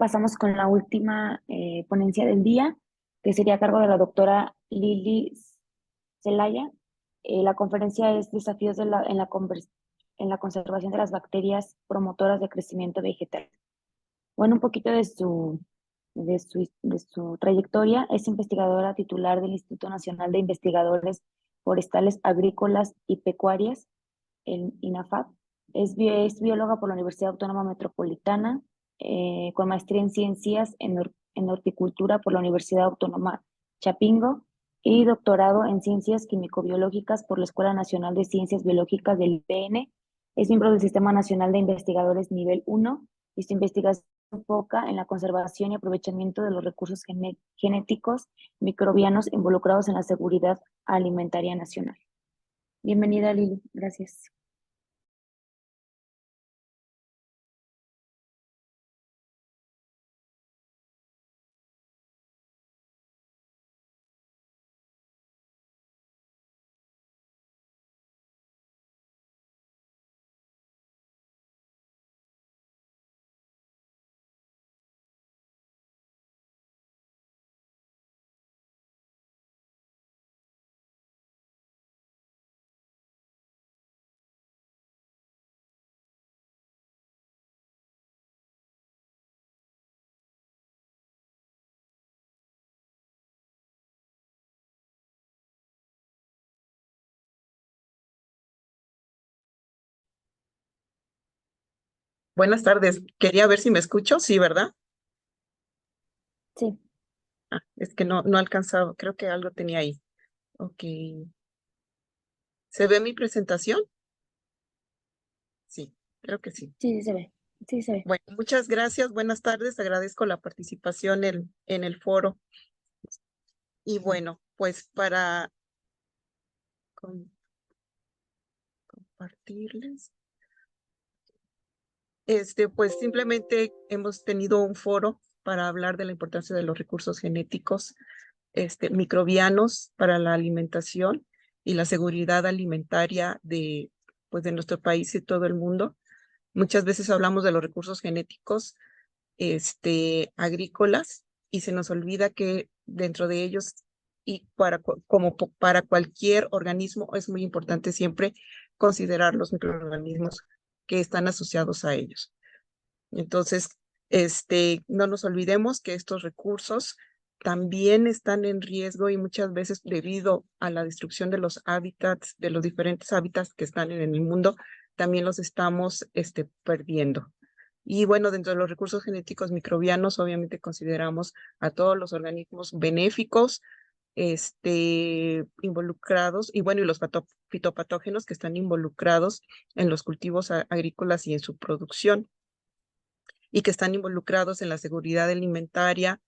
pasamos con la última ponencia del día, que sería a cargo de la doctora Lili Zelaya. La conferencia es Desafíos en la conservación de las bacterias promotoras de crecimiento vegetal. Bueno, un poquito de su trayectoria. Es investigadora titular del Instituto Nacional de Investigadores Forestales, Agrícolas y Pecuarias, el INAFAP. Es bióloga por la Universidad Autónoma Metropolitana, con maestría en ciencias en horticultura por la Universidad Autónoma Chapingo y doctorado en ciencias químico-biológicas por la Escuela Nacional de Ciencias Biológicas del IPN. Es miembro del Sistema Nacional de Investigadores Nivel 1 y su investigación se enfoca en la conservación y aprovechamiento de los recursos genéticos microbianos involucrados en la seguridad alimentaria nacional. Bienvenida, Lili. Gracias. Buenas tardes. Quería ver si me escucho. Sí, ¿verdad? Sí. Es que no alcanzaba. Creo que algo tenía ahí. Ok. ¿Se ve mi presentación? Sí, creo que sí. Sí, sí se ve. Sí, se ve. Bueno, muchas gracias. Buenas tardes. Agradezco la participación en el foro. Y bueno, pues para compartirles. Pues simplemente hemos tenido un foro para hablar de la importancia de los recursos genéticos microbianos para la alimentación y la seguridad alimentaria pues de nuestro país y todo el mundo. Muchas veces hablamos de los recursos genéticos agrícolas y se nos olvida que dentro de ellos y como para cualquier organismo es muy importante siempre considerar los microorganismos que están asociados a ellos. Entonces, no nos olvidemos que estos recursos también están en riesgo y muchas veces debido a la destrucción de los hábitats, de los diferentes hábitats que están en el mundo, también los estamos perdiendo. Y bueno, dentro de los recursos genéticos microbianos, obviamente consideramos a todos los organismos benéficos, involucrados, y bueno, y los fitopatógenos que están involucrados en los cultivos agrícolas y en su producción, y que están involucrados en la seguridad alimentaria,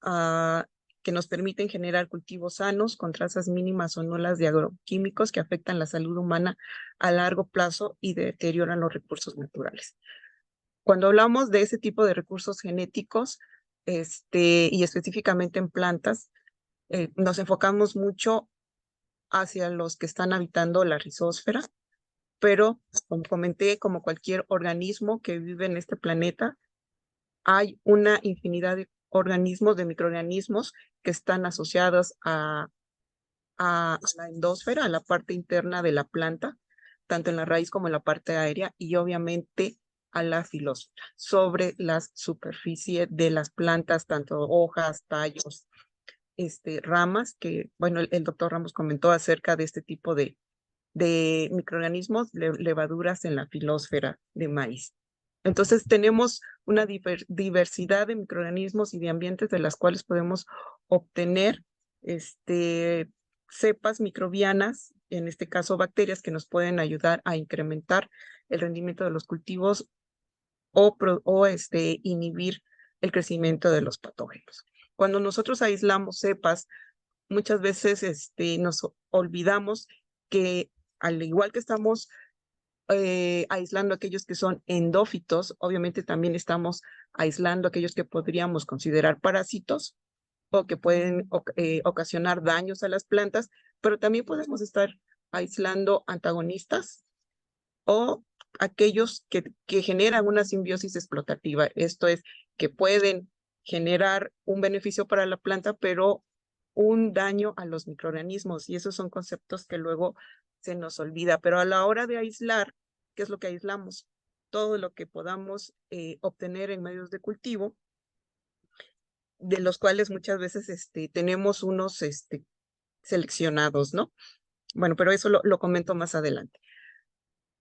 que nos permiten generar cultivos sanos con trazas mínimas o nulas de agroquímicos que afectan la salud humana a largo plazo y deterioran los recursos naturales. Cuando hablamos de ese tipo de recursos genéticos, y específicamente en plantas, nos enfocamos mucho hacia los que están habitando la rizósfera, pero como comenté, como cualquier organismo que vive en este planeta, hay una infinidad de organismos, de microorganismos que están asociados a la endósfera, a la parte interna de la planta, tanto en la raíz como en la parte aérea, y obviamente a la filósfera, sobre la superficie de las plantas, tanto hojas, tallos, ramas, que, bueno, el doctor Ramos comentó acerca de este tipo de microorganismos, levaduras en la filósfera de maíz. Entonces tenemos una diversidad de microorganismos y de ambientes de las cuales podemos obtener cepas microbianas, en este caso bacterias, que nos pueden ayudar a incrementar el rendimiento de los cultivos o inhibir el crecimiento de los patógenos. Cuando nosotros aislamos cepas, muchas veces nos olvidamos que al igual que estamos aislando aquellos que son endófitos, obviamente también estamos aislando aquellos que podríamos considerar parásitos o que pueden ocasionar daños a las plantas, pero también podemos estar aislando antagonistas o aquellos que generan una simbiosis explotativa. Esto es, que pueden generar un beneficio para la planta, pero un daño a los microorganismos. Y esos son conceptos que luego se nos olvida. Pero a la hora de aislar, ¿qué es lo que aislamos? Todo lo que podamos obtener en medios de cultivo, de los cuales muchas veces tenemos unos seleccionados, ¿no? Bueno, pero eso lo comento más adelante.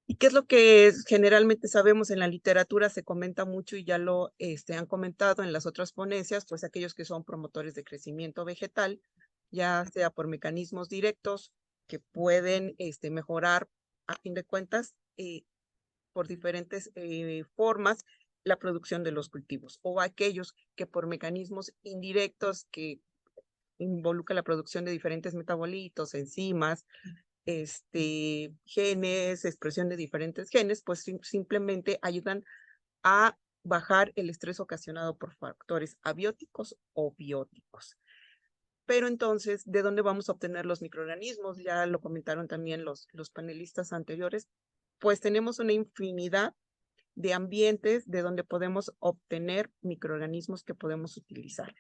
¿Y qué es lo que generalmente sabemos en la literatura? Se comenta mucho y ya lo han comentado en las otras ponencias, pues aquellos que son promotores de crecimiento vegetal, ya sea por mecanismos directos que pueden mejorar, a fin de cuentas, por diferentes formas, la producción de los cultivos, o aquellos que por mecanismos indirectos que involucra la producción de diferentes metabolitos, enzimas, genes, expresión de diferentes genes, pues simplemente ayudan a bajar el estrés ocasionado por factores abióticos o bióticos. Pero entonces, ¿de dónde vamos a obtener los microorganismos? Ya lo comentaron también los panelistas anteriores. Pues tenemos una infinidad de ambientes de donde podemos obtener microorganismos que podemos utilizar.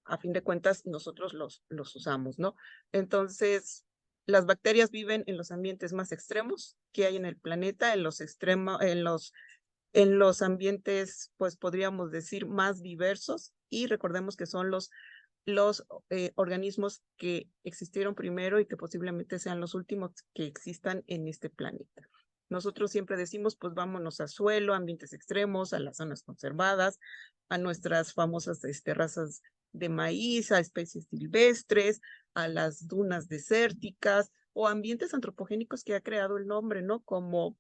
A fin de cuentas, nosotros los usamos, ¿no? Entonces, las bacterias viven en los ambientes más extremos que hay en el planeta, en los ambientes, pues podríamos decir, más diversos, y recordemos que son los organismos que existieron primero y que posiblemente sean los últimos que existan en este planeta. Nosotros siempre decimos, pues vámonos a suelo, ambientes extremos, a las zonas conservadas, a nuestras famosas razas de maíz, a especies silvestres, a las dunas desérticas o ambientes antropogénicos que ha creado el hombre, ¿no? Como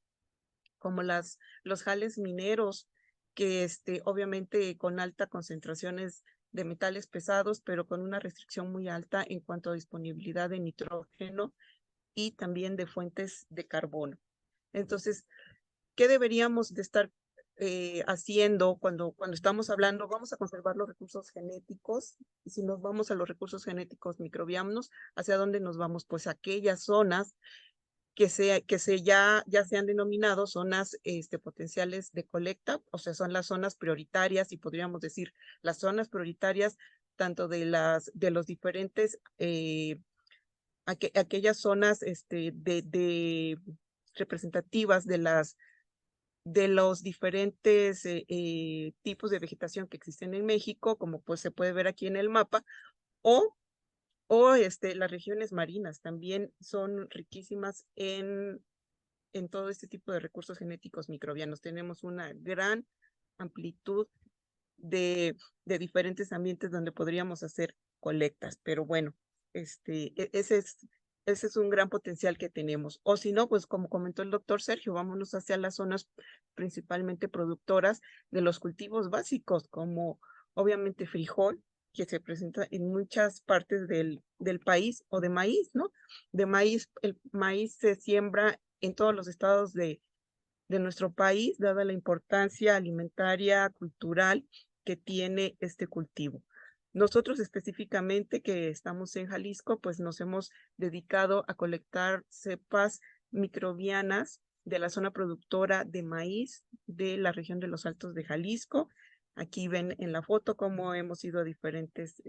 los jales mineros, que obviamente con altas concentraciones de metales pesados, pero con una restricción muy alta en cuanto a disponibilidad de nitrógeno y también de fuentes de carbono. Entonces, ¿qué deberíamos de estar haciendo cuando estamos hablando? Vamos a conservar los recursos genéticos, y si nos vamos a los recursos genéticos microbianos, ¿hacia dónde nos vamos? Pues a aquellas zonas que ya se han denominado zonas potenciales de colecta, o sea, son las zonas prioritarias, y podríamos decir las zonas prioritarias tanto de los diferentes, aquellas zonas representativas de los diferentes tipos de vegetación que existen en México, como pues se puede ver aquí en el mapa, o las regiones marinas también son riquísimas en todo este tipo de recursos genéticos microbianos. Tenemos una gran amplitud de diferentes ambientes donde podríamos hacer colectas, pero bueno, ese es un gran potencial que tenemos. O si no, pues como comentó el doctor Sergio, vámonos hacia las zonas principalmente productoras de los cultivos básicos, como obviamente frijol, que se presenta en muchas partes del país, o de maíz, ¿no? De maíz, el maíz se siembra en todos los estados de nuestro país, dada la importancia alimentaria, cultural que tiene este cultivo. Nosotros específicamente, que estamos en Jalisco, pues nos hemos dedicado a colectar cepas microbianas de la zona productora de maíz de la región de los Altos de Jalisco. Aquí ven en la foto cómo hemos ido a diferentes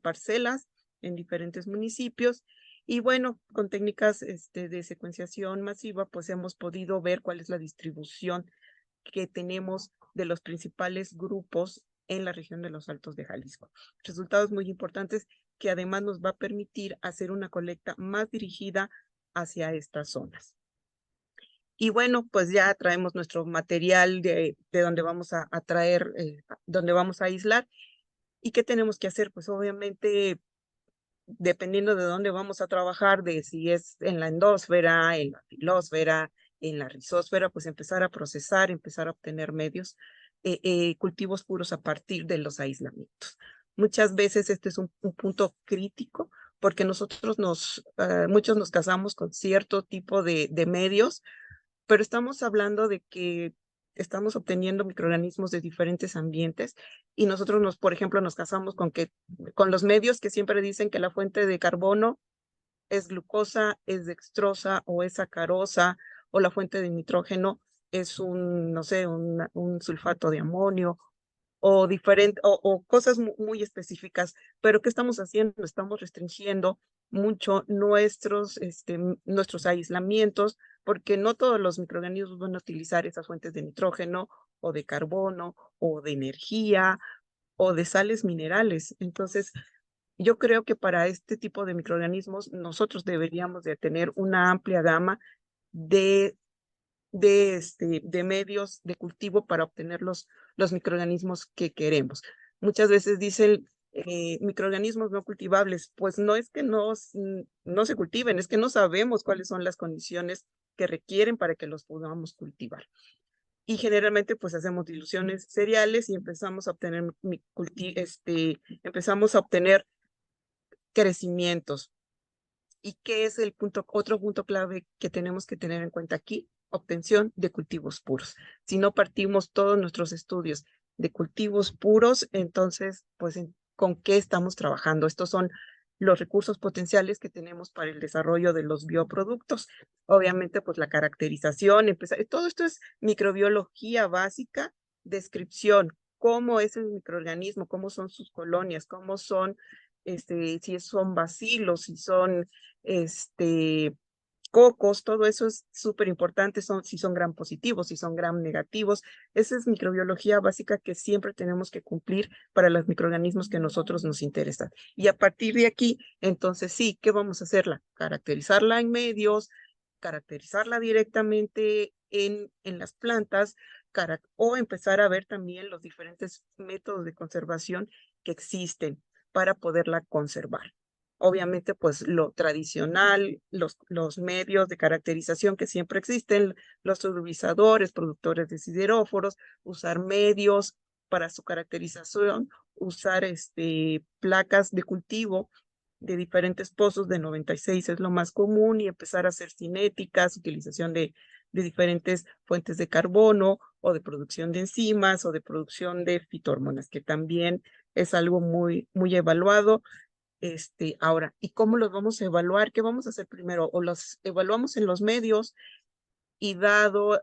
parcelas en diferentes municipios. Y bueno, con técnicas de secuenciación masiva, pues hemos podido ver cuál es la distribución que tenemos de los principales grupos en la región de los Altos de Jalisco. Resultados muy importantes que además nos va a permitir hacer una colecta más dirigida hacia estas zonas. Y bueno, pues ya traemos nuestro material de donde vamos a traer, donde vamos a aislar. ¿Y qué tenemos que hacer? Pues obviamente, dependiendo de dónde vamos a trabajar, de si es en la endósfera, en la filósfera, en la rizósfera, pues empezar a procesar, empezar a obtener medios, cultivos puros a partir de los aislamientos. Muchas veces este es un punto crítico, porque nosotros muchos nos casamos con cierto tipo de medios, pero estamos hablando de que estamos obteniendo microorganismos de diferentes ambientes, y nosotros por ejemplo, nos casamos con los medios que siempre dicen que la fuente de carbono es glucosa, es dextrosa o es sacarosa, o la fuente de nitrógeno es un, no sé, un sulfato de amonio o diferente, o cosas muy específicas. Pero ¿qué estamos haciendo? Estamos restringiendo mucho nuestros aislamientos, porque no todos los microorganismos van a utilizar esas fuentes de nitrógeno o de carbono o de energía o de sales minerales. Entonces, yo creo que para este tipo de microorganismos nosotros deberíamos de tener una amplia gama de, de medios de cultivo para obtener los microorganismos que queremos. Muchas veces dicen microorganismos no cultivables. Pues no es que no se cultiven, es que no sabemos cuáles son las condiciones que requieren para que los podamos cultivar. Y generalmente pues hacemos diluciones cereales y empezamos a obtener empezamos a obtener crecimientos. ¿Y qué es otro punto clave que tenemos que tener en cuenta aquí? Obtención de cultivos puros. Si no partimos todos nuestros estudios de cultivos puros, entonces, pues, ¿con qué estamos trabajando? Estos son los recursos potenciales que tenemos para el desarrollo de los bioproductos. Obviamente, pues la caracterización, todo esto es microbiología básica, descripción, cómo es el microorganismo, cómo son sus colonias, cómo son, si son bacilos, si son cocos, todo eso es súper importante, si son gram positivos, si son gram negativos. Esa es microbiología básica que siempre tenemos que cumplir para los microorganismos que a nosotros nos interesan. Y a partir de aquí, entonces sí, ¿qué vamos a hacerla? Caracterizarla en medios, caracterizarla directamente en las plantas, o empezar a ver también los diferentes métodos de conservación que existen para poderla conservar. Obviamente, pues lo tradicional, los medios de caracterización que siempre existen, los turbisadores, productores de sideróforos, usar medios para su caracterización, usar placas de cultivo de diferentes pozos de 96 es lo más común, y empezar a hacer cinéticas, utilización de diferentes fuentes de carbono o de producción de enzimas o de producción de fitohormonas, que también es algo muy evaluado. Ahora, ¿y cómo los vamos a evaluar? ¿Qué vamos a hacer primero? O los evaluamos en los medios y dado,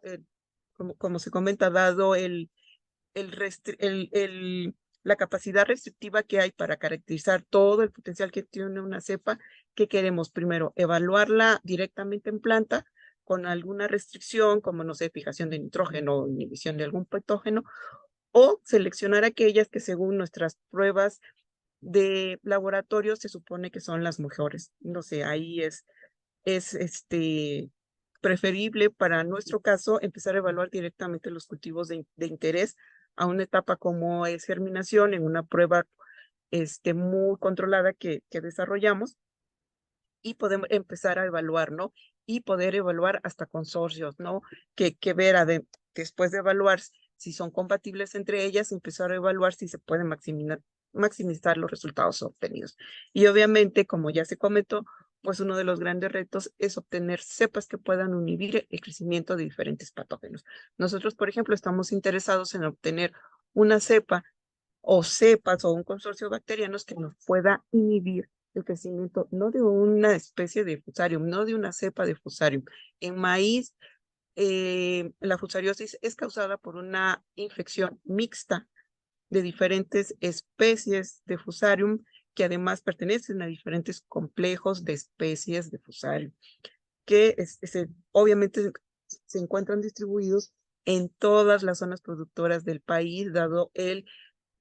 como se comenta, dado la capacidad restrictiva que hay para caracterizar todo el potencial que tiene una cepa, ¿qué queremos? Primero, evaluarla directamente en planta con alguna restricción, como no sé, fijación de nitrógeno o inhibición de algún patógeno, o seleccionar aquellas que según nuestras pruebas de laboratorio se supone que son las mejores. No sé, ahí es preferible para nuestro caso empezar a evaluar directamente los cultivos de interés a una etapa como es germinación, en una prueba muy controlada que desarrollamos, y podemos empezar a evaluar, ¿no? Y poder evaluar hasta consorcios, ¿no? Que ver después de evaluar si son compatibles entre ellas, empezar a evaluar si se pueden maximizar los resultados obtenidos. Y obviamente, como ya se comentó, pues uno de los grandes retos es obtener cepas que puedan inhibir el crecimiento de diferentes patógenos. Nosotros, por ejemplo, estamos interesados en obtener una cepa o cepas o un consorcio de bacterianos que nos pueda inhibir el crecimiento, no de una especie de fusarium, no de una cepa de fusarium. En maíz, la fusariosis es causada por una infección mixta de diferentes especies de fusarium que además pertenecen a diferentes complejos de especies de fusarium, que obviamente se encuentran distribuidos en todas las zonas productoras del país, dado el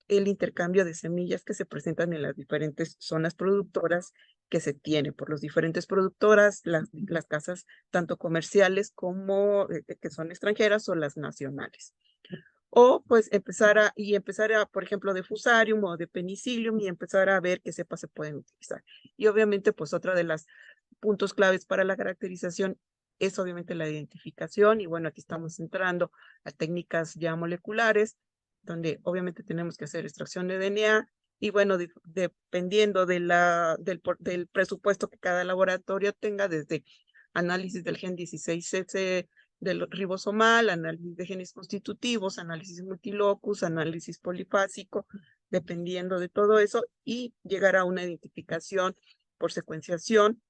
intercambio de semillas que se presentan en las diferentes zonas productoras que se tiene por las diferentes productoras, las casas tanto comerciales como que son extranjeras o las nacionales. O pues empezar a, por ejemplo, de fusarium o de penicillium, y empezar a ver qué cepas se pueden utilizar. Y obviamente, pues otra de las puntos claves para la caracterización es obviamente la identificación. Y bueno, aquí estamos entrando a técnicas ya moleculares, donde obviamente tenemos que hacer extracción de DNA. Y bueno, dependiendo del presupuesto que cada laboratorio tenga, desde análisis del gen 16S del ribosomal, análisis de genes constitutivos, análisis multilocus, análisis polifásico, dependiendo de todo eso, y llegar a una identificación por secuenciación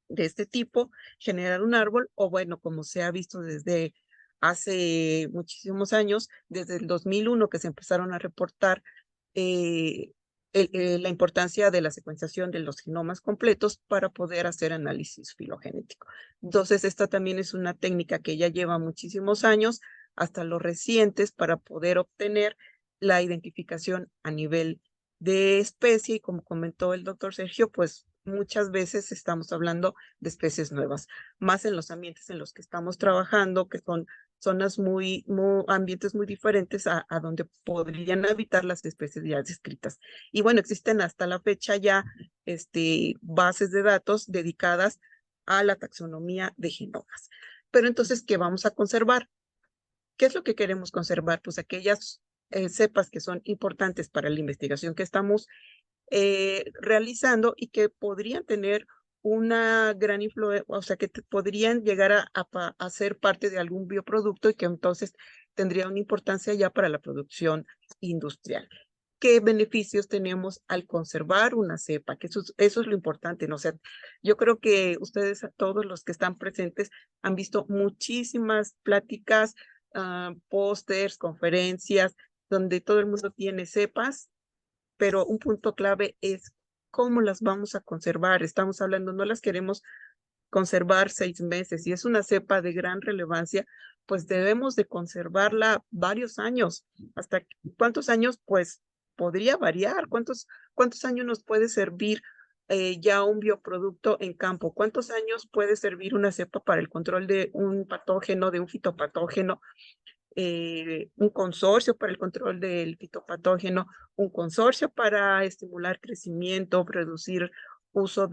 de este tipo, generar un árbol, o bueno, como se ha visto desde hace muchísimos años, desde el 2001 que se empezaron a reportar eh, la importancia de la secuenciación de los genomas completos para poder hacer análisis filogenético. Entonces, esta también es una técnica que ya lleva muchísimos años, hasta los recientes, para poder obtener la identificación a nivel de especie, y como comentó el doctor Sergio, pues muchas veces estamos hablando de especies nuevas, más en los ambientes en los que estamos trabajando, que son zonas ambientes muy diferentes a donde podrían habitar las especies ya descritas. Y bueno, existen hasta la fecha ya bases de datos dedicadas a la taxonomía de genomas. Pero entonces, ¿qué vamos a conservar? ¿Qué es lo que queremos conservar? Pues aquellas cepas que son importantes para la investigación que estamos realizando y que podrían tener una gran influencia, o sea, que podrían llegar a ser parte de algún bioproducto y que entonces tendría una importancia ya para la producción industrial. ¿Qué beneficios tenemos al conservar una cepa? Que eso es lo importante, ¿no? O sea, yo creo que ustedes, todos los que están presentes, han visto muchísimas pláticas, pósters, conferencias, donde todo el mundo tiene cepas, pero un punto clave es cómo las vamos a conservar. Estamos hablando, no las queremos conservar 6 meses. Si es una cepa de gran relevancia, pues debemos de conservarla varios años. ¿Hasta cuántos años? Pues podría variar. ¿Cuántos años nos puede servir ya un bioproducto en campo? ¿Cuántos años puede servir una cepa para el control de un patógeno, de un fitopatógeno? Un consorcio para el control del fitopatógeno, un consorcio para estimular crecimiento, reducir uso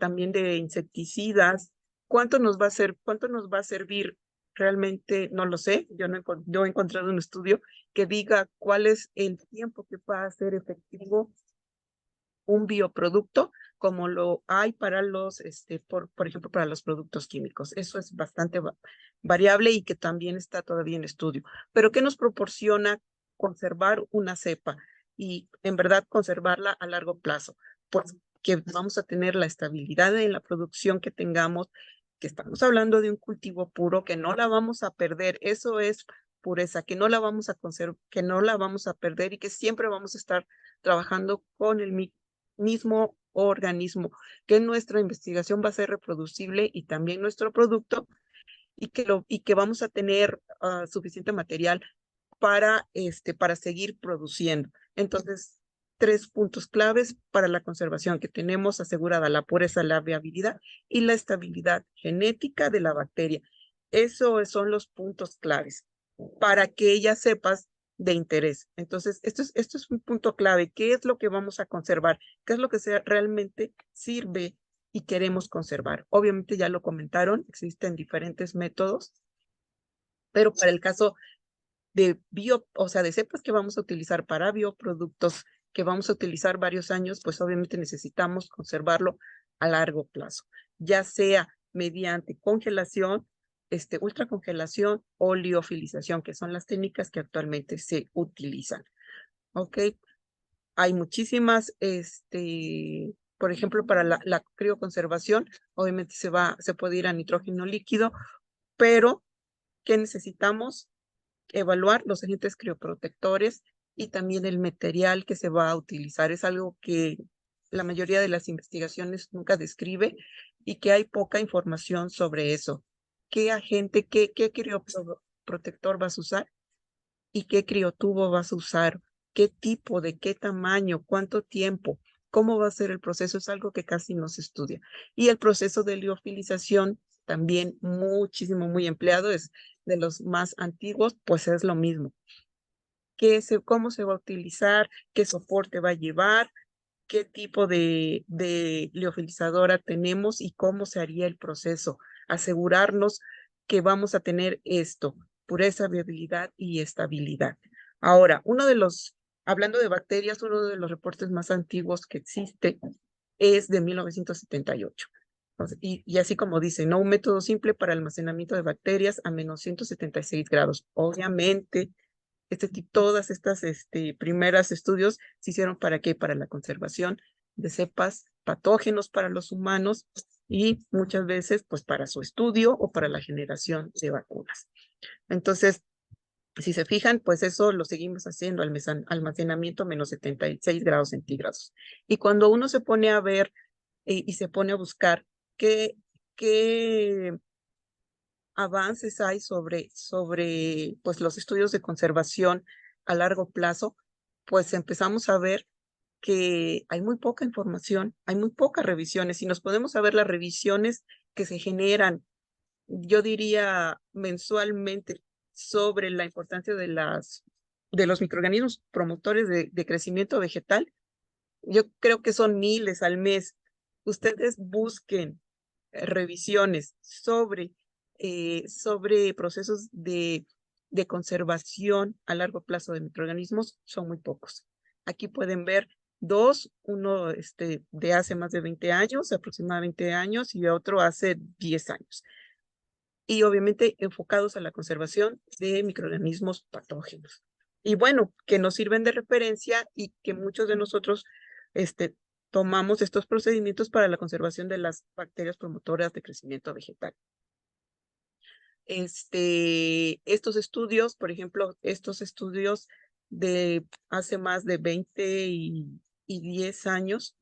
también de insecticidas. ¿Cuánto nos va a servir? Realmente no lo sé. Yo no he encontrado un estudio que diga cuál es el tiempo que va a ser efectivo un bioproducto como lo hay para por ejemplo, para los productos químicos. Eso es bastante variable y que también está todavía en estudio. Pero ¿qué nos proporciona conservar una cepa y en verdad conservarla a largo plazo? Pues que vamos a tener la estabilidad en la producción que tengamos, que estamos hablando de un cultivo puro, que no la vamos a perder. Eso es pureza, que no la vamos a conservar, que no la vamos a perder y que siempre vamos a estar trabajando con el mismo organismo, que nuestra investigación va a ser reproducible y también nuestro producto, y que vamos a tener suficiente material para seguir produciendo. Entonces, 3 puntos claves para la conservación: que tenemos asegurada la pureza, la viabilidad y la estabilidad genética de la bacteria. Esos son los puntos claves para que ella sepas de interés. Entonces, esto es un punto clave. ¿Qué es lo que vamos a conservar? ¿Qué es lo que realmente sirve y queremos conservar? Obviamente ya lo comentaron, existen diferentes métodos, pero para el caso de o sea, de cepas que vamos a utilizar para bioproductos que vamos a utilizar varios años, pues obviamente necesitamos conservarlo a largo plazo, ya sea mediante congelación, ultracongelación o liofilización, que son las técnicas que actualmente se utilizan. ¿Ok? Hay muchísimas, por ejemplo, para la crioconservación, obviamente se puede ir a nitrógeno líquido, pero ¿qué necesitamos? Evaluar los agentes crioprotectores y también el material que se va a utilizar. Es algo que la mayoría de las investigaciones nunca describe y que hay poca información sobre eso. ¿Qué agente, qué crioprotector vas a usar y qué criotubo vas a usar? ¿Qué tipo, de qué tamaño, cuánto tiempo? ¿Cómo va a ser el proceso? Es algo que casi no se estudia. Y el proceso de liofilización, también muchísimo, muy empleado, es de los más antiguos, pues es lo mismo. ¿Cómo se va a utilizar? ¿Qué soporte va a llevar? ¿Qué tipo de liofilizadora tenemos y cómo se haría el proceso? Asegurarnos que vamos a tener esto: pureza, viabilidad y estabilidad. Ahora, hablando de bacterias, uno de los reportes más antiguos que existe es de 1978. Y así como dice, ¿no? Un método simple para almacenamiento de bacterias a -176 grados. Obviamente, todas estas primeras estudios se hicieron ¿para qué? Para la conservación de cepas patógenos para los humanos y muchas veces pues para su estudio o para la generación de vacunas. Entonces, si se fijan, pues eso lo seguimos haciendo, almacenamiento menos 76 grados centígrados. Y cuando uno se pone a ver y se pone a buscar qué avances hay sobre pues, los estudios de conservación a largo plazo, pues empezamos a ver que hay muy poca información, hay muy pocas revisiones, y nos podemos saber las revisiones que se generan, yo diría mensualmente, sobre la importancia de los microorganismos promotores de crecimiento vegetal. Yo creo que son miles al mes. Ustedes busquen revisiones sobre procesos de conservación a largo plazo de microorganismos, son muy pocos. Aquí pueden ver dos, uno de hace más de 20 años, aproximadamente 20 años, y otro hace 10 años. Y obviamente enfocados a la conservación de microorganismos patógenos. Y bueno, que nos sirven de referencia y que muchos de nosotros tomamos estos procedimientos para la conservación de las bacterias promotoras de crecimiento vegetal. Estos estudios, por ejemplo, estos estudios de hace más de 20 y 10 años,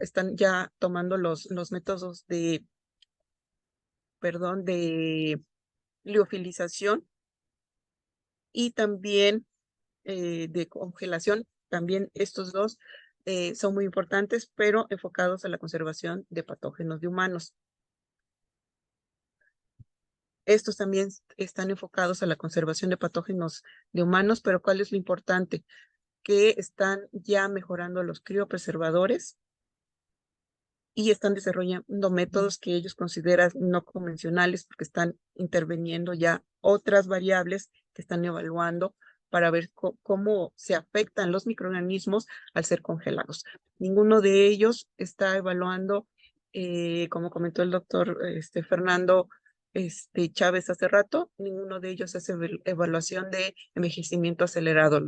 están ya tomando los métodos de liofilización y también de congelación. También estos dos son muy importantes, pero enfocados a la conservación de patógenos de humanos. Estos también están enfocados a la conservación de patógenos de humanos, pero ¿cuál es lo importante? Que están ya mejorando los criopreservadores y están desarrollando métodos que ellos consideran no convencionales, porque están interviniendo ya otras variables que están evaluando para ver cómo se afectan los microorganismos al ser congelados. Ninguno de ellos está evaluando, como comentó el doctor Fernando Chávez hace rato, ninguno de ellos hace evaluación de envejecimiento acelerado.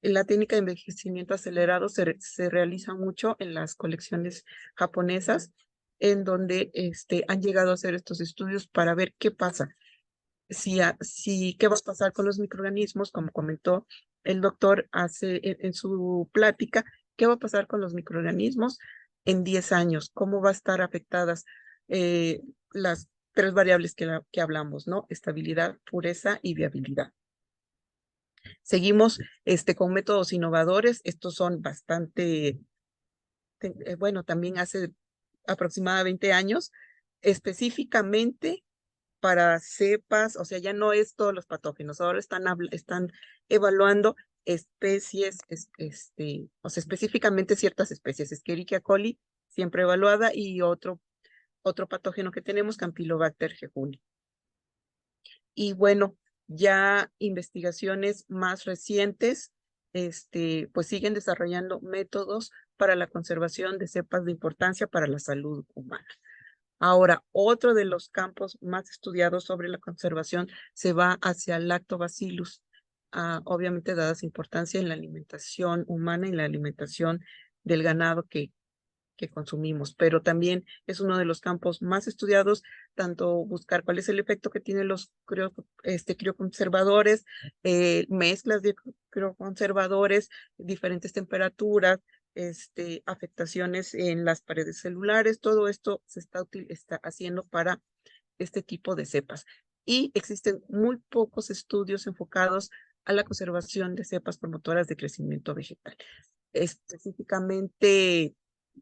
La técnica de envejecimiento acelerado se realiza mucho en las colecciones japonesas, en donde han llegado a hacer estos estudios para ver qué pasa, qué va a pasar con los microorganismos, como comentó el doctor en su plática, qué va a pasar con los microorganismos en 10 años, cómo va a estar afectadas las tres variables que hablamos, ¿no? Estabilidad, pureza y viabilidad. Seguimos con métodos innovadores. Estos son bastante, bueno, también hace aproximadamente 20 años, específicamente para cepas, o sea, ya no es todos los patógenos, ahora están evaluando especies, o sea, específicamente ciertas especies, Escherichia coli, siempre evaluada, y otro patógeno que tenemos, Campylobacter jejuni. Y bueno, ya investigaciones más recientes, pues siguen desarrollando métodos para la conservación de cepas de importancia para la salud humana. Ahora, otro de los campos más estudiados sobre la conservación se va hacia el Lactobacillus, obviamente dada su importancia en la alimentación humana y la alimentación del ganado que consumimos, pero también es uno de los campos más estudiados, tanto buscar cuál es el efecto que tienen los crioconservadores, mezclas de crioconservadores, diferentes temperaturas, afectaciones en las paredes celulares. Todo esto se está haciendo para este tipo de cepas. Y existen muy pocos estudios enfocados a la conservación de cepas promotoras de crecimiento vegetal. Específicamente,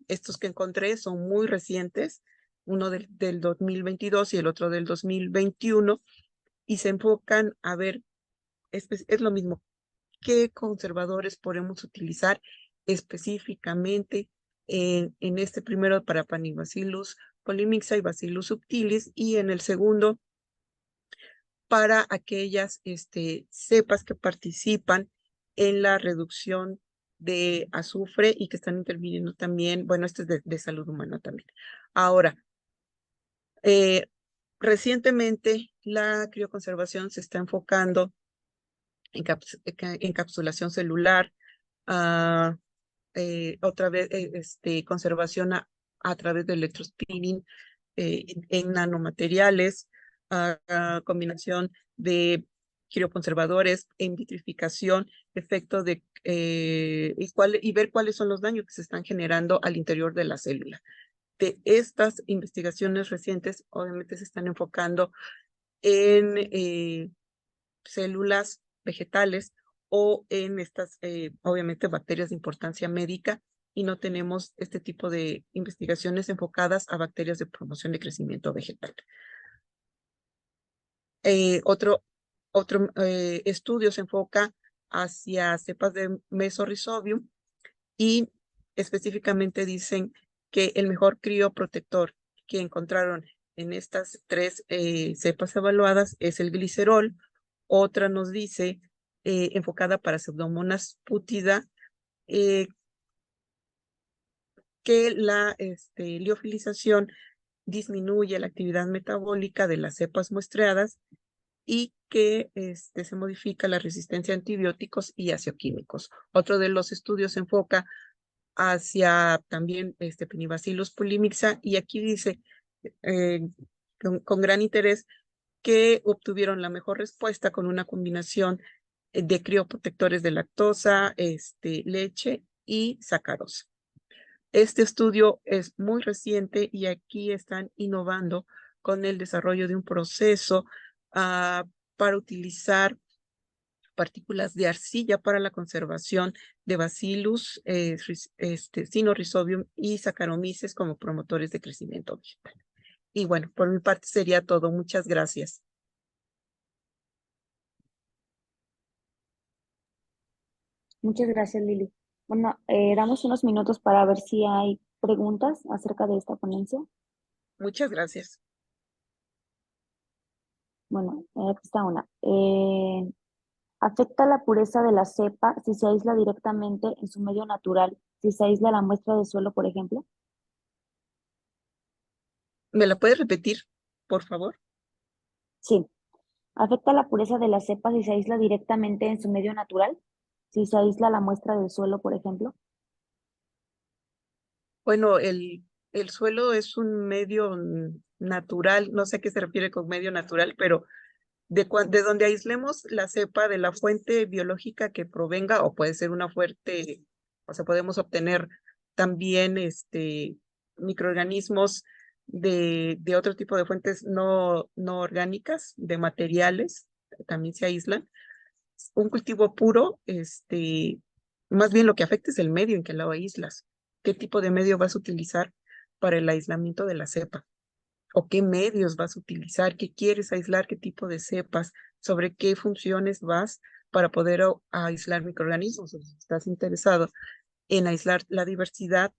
estos que encontré son muy recientes, uno del 2022 y el otro del 2021, y se enfocan a ver, es lo mismo, qué conservadores podemos utilizar específicamente en este primero para Panicbacillus polymixa y Bacillus subtilis, y en el segundo para aquellas cepas que participan en la reducción de azufre y que están interviniendo también, bueno, este es de salud humana también. Ahora, recientemente la crioconservación se está enfocando en encapsulación celular, otra vez conservación a través de electrospinning en nanomateriales, combinación de crioconservadores en vitrificación, efecto de y ver cuáles son los daños que se están generando al interior de la célula. De estas investigaciones recientes, obviamente se están enfocando en células vegetales o en estas, obviamente, bacterias de importancia médica, y no tenemos este tipo de investigaciones enfocadas a bacterias de promoción de crecimiento vegetal. Otro estudio se enfoca hacia cepas de Mesorhizobium y específicamente dicen que el mejor crioprotector que encontraron en estas tres cepas evaluadas es el glicerol. Otra nos dice, enfocada para Pseudomonas putida, que la liofilización disminuye la actividad metabólica de las cepas muestreadas y que se modifica la resistencia a antibióticos y acioquímicos. Otro de los estudios se enfoca hacia también Pinibacillus pulimixa, y aquí dice con gran interés que obtuvieron la mejor respuesta con una combinación de crioprotectores de lactosa, leche y sacarosa. Este estudio es muy reciente y aquí están innovando con el desarrollo de un proceso para utilizar partículas de arcilla para la conservación de Bacillus, Sinorhizobium y Saccharomyces como promotores de crecimiento vegetal. Y bueno, por mi parte sería todo. Muchas gracias. Muchas gracias, Lili. Bueno, damos unos minutos para ver si hay preguntas acerca de esta ponencia. Muchas gracias. Bueno, aquí está una. ¿Afecta la pureza de la cepa si se aísla directamente en su medio natural, si se aísla la muestra de suelo, por ejemplo? ¿Me la puedes repetir, por favor? Sí. ¿Afecta la pureza de la cepa si se aísla directamente en su medio natural, si se aísla la muestra del suelo, por ejemplo? Bueno, el suelo es un medio natural, no sé a qué se refiere con medio natural, pero de donde aislemos la cepa de la fuente biológica que provenga, o puede ser una fuerte, o sea, podemos obtener también microorganismos de otro tipo de fuentes no orgánicas, de materiales, también se aíslan. Un cultivo puro, más bien lo que afecta es el medio en que lo aíslas. ¿Qué tipo de medio vas a utilizar para el aislamiento de la cepa? ¿O qué medios vas a utilizar? ¿Qué quieres aislar? ¿Qué tipo de cepas? ¿Sobre qué funciones vas para poder aislar microorganismos? O si estás interesado en aislar la diversidad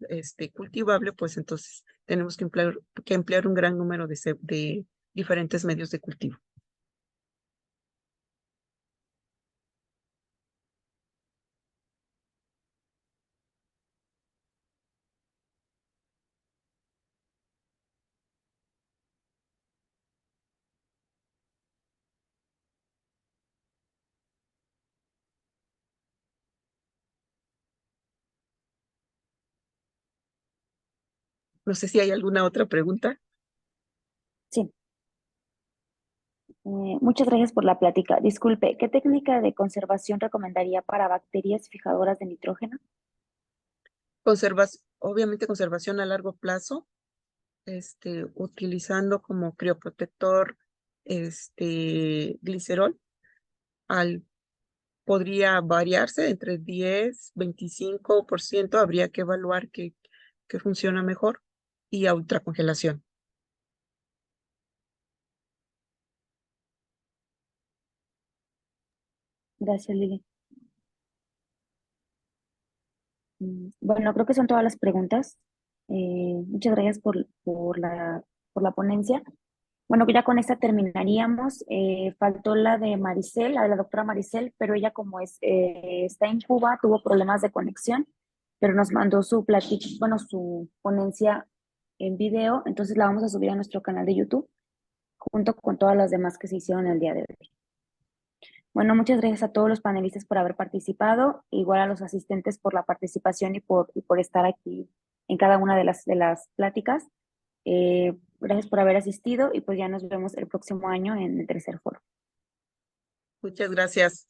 cultivable, pues entonces tenemos que emplear un gran número de diferentes medios de cultivo. No sé si hay alguna otra pregunta. Sí. Muchas gracias por la plática. Disculpe, ¿qué técnica de conservación recomendaría para bacterias fijadoras de nitrógeno? Obviamente conservación a largo plazo, utilizando como crioprotector glicerol. Podría variarse entre 10-25%, habría que evaluar qué funciona mejor, y a ultracongelación. Gracias, Lili. Bueno, creo que son todas las preguntas. Muchas gracias por la ponencia. Bueno, ya con esta terminaríamos. Faltó la de Maricel, la de la doctora Maricel, pero ella como está en Cuba, tuvo problemas de conexión, pero nos mandó su ponencia en video, entonces la vamos a subir a nuestro canal de YouTube, junto con todas las demás que se hicieron el día de hoy. Bueno, muchas gracias a todos los panelistas por haber participado, igual a los asistentes por la participación y por estar aquí en cada una de las pláticas. Gracias por haber asistido y pues ya nos vemos el próximo año en el tercer foro. Muchas gracias.